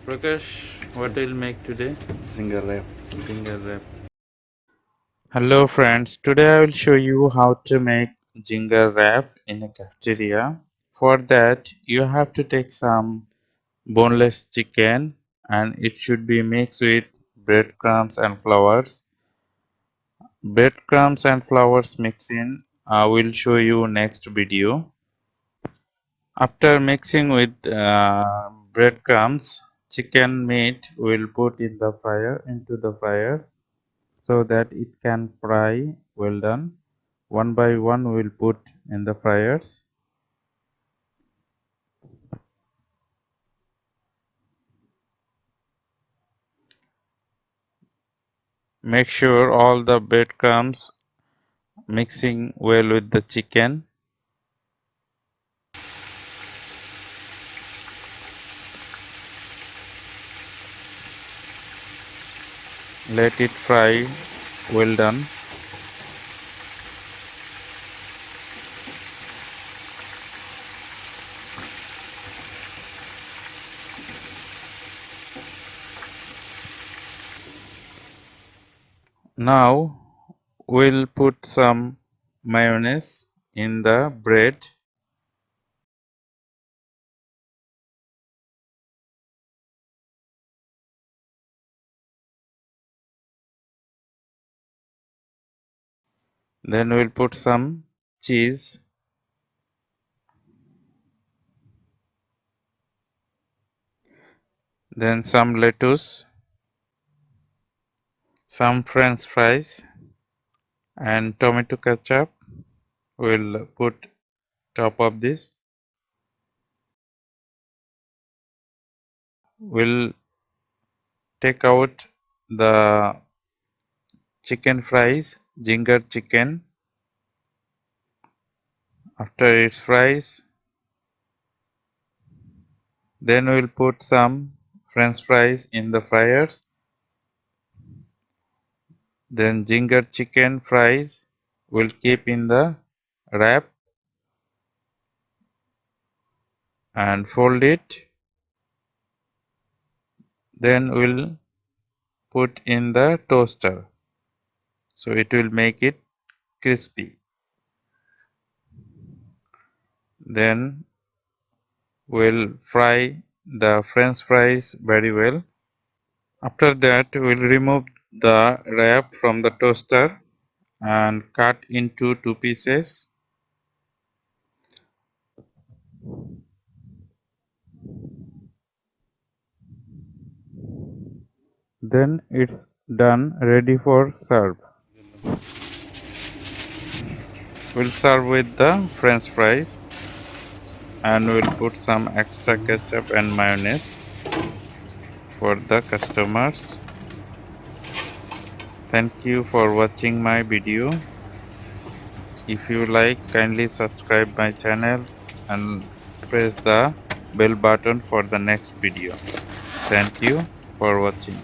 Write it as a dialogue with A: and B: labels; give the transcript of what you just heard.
A: Prakash, what will make today?
B: Zinger wrap.
A: Zinger wrap. Hello friends, today I will show you how to make Zinger wrap in a cafeteria. For that, you have to take some boneless chicken and it should be mixed with breadcrumbs and flours. Breadcrumbs and flours mixing I will show you next video. After mixing with breadcrumbs, chicken meat will put in the fryer into the fryer so that it can fry well done. One by one we'll put in the fryers. Make sure all the breadcrumbs mixing well with the chicken. Let it fry well done. Now we'll put some mayonnaise in the bread. Then we'll put some cheese. Then some lettuce, some french fries and tomato ketchup. We'll put top of this. We'll take out the chicken fries, Zinger chicken. After it fries, then we'll put some french fries in the fryers. Then Zinger chicken fries we'll keep in the wrap and fold it. Then we'll put in the toaster so it will make it crispy. Then we'll fry the french fries very well. After that we'll remove the wrap from the toaster and cut into two pieces. Then it's done, ready for serve. We'll serve with the french fries and we'll put some extra ketchup and mayonnaise for the customers. Thank you for watching my video. If you like, kindly subscribe my channel and press the bell button for the next video. Thank you for watching.